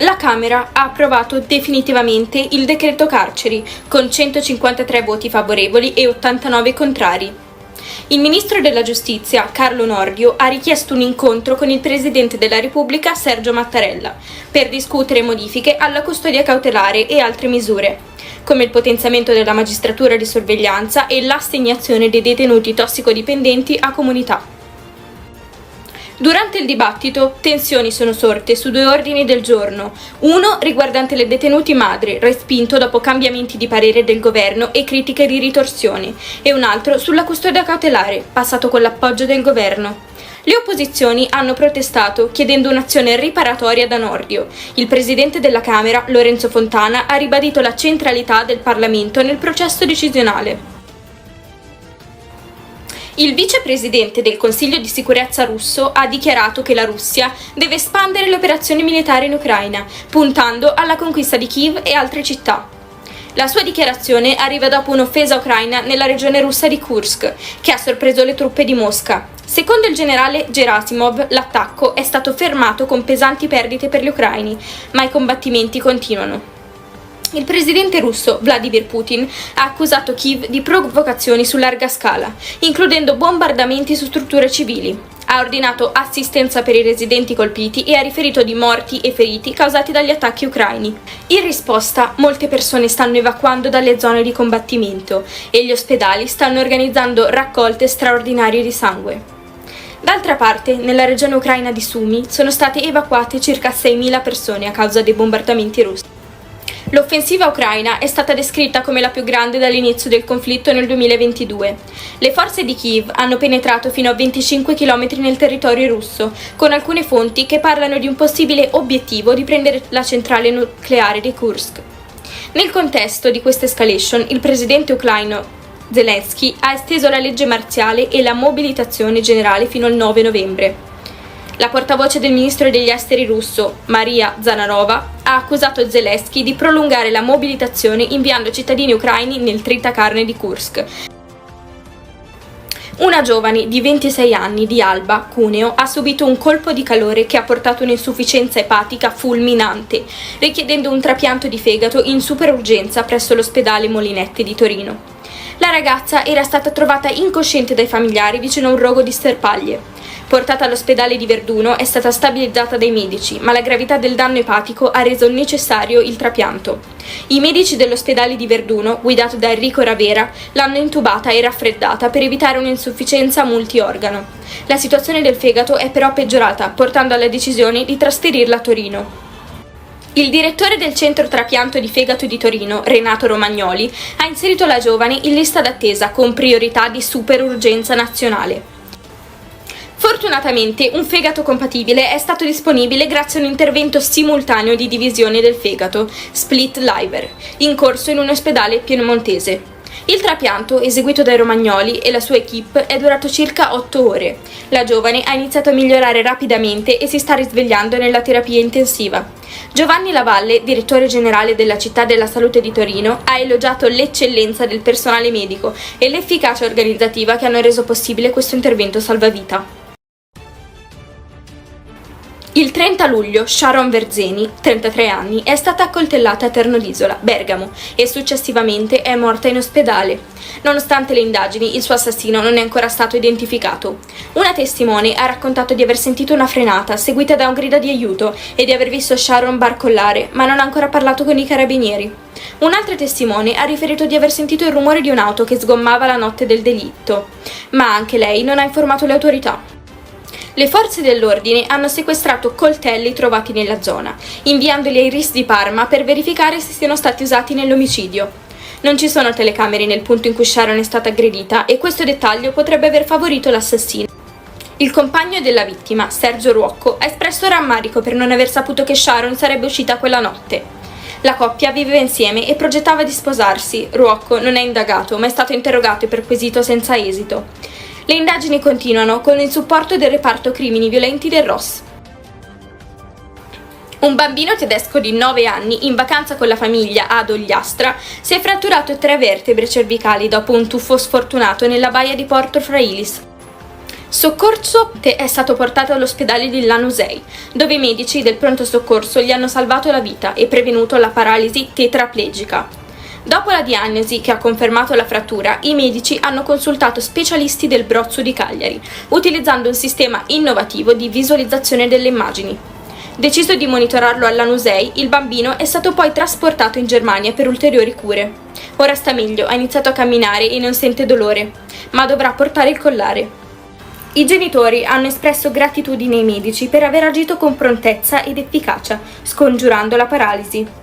La Camera ha approvato definitivamente il decreto carceri, con 153 voti favorevoli e 89 contrari. Il ministro della Giustizia, Carlo Nordio, ha richiesto un incontro con il Presidente della Repubblica, Sergio Mattarella, per discutere modifiche alla custodia cautelare e altre misure, come il potenziamento della magistratura di sorveglianza e l'assegnazione dei detenuti tossicodipendenti a comunità. Durante il dibattito, tensioni sono sorte su 2 ordini del giorno, uno riguardante le detenuti madri, respinto dopo cambiamenti di parere del governo e critiche di ritorsione, e un altro sulla custodia cautelare, passato con l'appoggio del governo. Le opposizioni hanno protestato chiedendo un'azione riparatoria da Nordio. Il presidente della Camera, Lorenzo Fontana, ha ribadito la centralità del Parlamento nel processo decisionale. Il vicepresidente del Consiglio di sicurezza russo ha dichiarato che la Russia deve espandere le operazioni militari in Ucraina, puntando alla conquista di Kiev e altre città. La sua dichiarazione arriva dopo un'offesa ucraina nella regione russa di Kursk, che ha sorpreso le truppe di Mosca. Secondo il generale Gerasimov, l'attacco è stato fermato con pesanti perdite per gli ucraini, ma i combattimenti continuano. Il presidente russo Vladimir Putin ha accusato Kiev di provocazioni su larga scala, includendo bombardamenti su strutture civili. Ha ordinato assistenza per i residenti colpiti e ha riferito di morti e feriti causati dagli attacchi ucraini. In risposta, molte persone stanno evacuando dalle zone di combattimento e gli ospedali stanno organizzando raccolte straordinarie di sangue. D'altra parte, nella regione ucraina di Sumy sono state evacuate circa 6.000 persone a causa dei bombardamenti russi. L'offensiva ucraina è stata descritta come la più grande dall'inizio del conflitto nel 2022. Le forze di Kiev hanno penetrato fino a 25 km nel territorio russo, con alcune fonti che parlano di un possibile obiettivo di prendere la centrale nucleare di Kursk. Nel contesto di questa escalation, il presidente ucraino Zelensky ha esteso la legge marziale e la mobilitazione generale fino al 9 novembre. La portavoce del ministro degli esteri russo, Maria Zanarova, ha accusato Zelensky di prolungare la mobilitazione inviando cittadini ucraini nel tritacarne di Kursk. Una giovane di 26 anni di Alba, Cuneo, ha subito un colpo di calore che ha portato un'insufficienza epatica fulminante, richiedendo un trapianto di fegato in superurgenza presso l'ospedale Molinette di Torino. La ragazza era stata trovata incosciente dai familiari vicino a un rogo di sterpaglie. Portata all'ospedale di Verduno, è stata stabilizzata dai medici, ma la gravità del danno epatico ha reso necessario il trapianto. I medici dell'ospedale di Verduno, guidato da Enrico Ravera, l'hanno intubata e raffreddata per evitare un'insufficienza multiorgano. La situazione del fegato è però peggiorata, portando alla decisione di trasferirla a Torino. Il direttore del centro trapianto di fegato di Torino, Renato Romagnoli, ha inserito la giovane in lista d'attesa con priorità di superurgenza nazionale. Fortunatamente un fegato compatibile è stato disponibile grazie a un intervento simultaneo di divisione del fegato, split liver, in corso in un ospedale piemontese. Il trapianto, eseguito dai Romagnoli e la sua equipe, è durato circa 8 ore. La giovane ha iniziato a migliorare rapidamente e si sta risvegliando nella terapia intensiva. Giovanni Lavalle, direttore generale della Città della Salute di Torino, ha elogiato l'eccellenza del personale medico e l'efficacia organizzativa che hanno reso possibile questo intervento salvavita. Il 30 luglio Sharon Verzeni, 33 anni, è stata accoltellata a Ternolissola, Bergamo, e successivamente è morta in ospedale. Nonostante le indagini, il suo assassino non è ancora stato identificato. Una testimone ha raccontato di aver sentito una frenata, seguita da un grido di aiuto, e di aver visto Sharon barcollare, ma non ha ancora parlato con i carabinieri. Un'altra testimone ha riferito di aver sentito il rumore di un'auto che sgommava la notte del delitto, ma anche lei non ha informato le autorità. Le forze dell'ordine hanno sequestrato coltelli trovati nella zona, inviandoli ai RIS di Parma per verificare se siano stati usati nell'omicidio. Non ci sono telecamere nel punto in cui Sharon è stata aggredita e questo dettaglio potrebbe aver favorito l'assassino. Il compagno della vittima, Sergio Ruocco, ha espresso rammarico per non aver saputo che Sharon sarebbe uscita quella notte. La coppia viveva insieme e progettava di sposarsi. Ruocco non è indagato, ma è stato interrogato e perquisito senza esito. Le indagini continuano con il supporto del reparto crimini violenti del ROS. Un bambino tedesco di 9 anni, in vacanza con la famiglia ad Ogliastra, si è fratturato 3 vertebre cervicali dopo un tuffo sfortunato nella baia di Porto Frailis. Soccorso è stato portato all'ospedale di Lanusei, dove i medici del pronto soccorso gli hanno salvato la vita e prevenuto la paralisi tetraplegica. Dopo la diagnosi che ha confermato la frattura, i medici hanno consultato specialisti del Brozzo di Cagliari, utilizzando un sistema innovativo di visualizzazione delle immagini. Deciso di monitorarlo alla Lanusei, il bambino è stato poi trasportato in Germania per ulteriori cure. Ora sta meglio, ha iniziato a camminare e non sente dolore, ma dovrà portare il collare. I genitori hanno espresso gratitudine ai medici per aver agito con prontezza ed efficacia, scongiurando la paralisi.